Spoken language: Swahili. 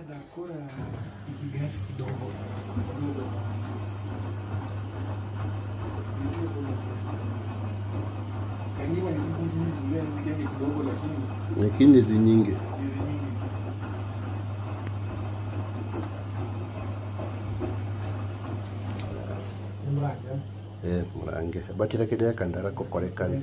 za kura kiasi kidogo. Kaniwa ni siku hizi kidogo lakini hizi nyingi. Murange. Murange. Bakira kile kandara kokorekana.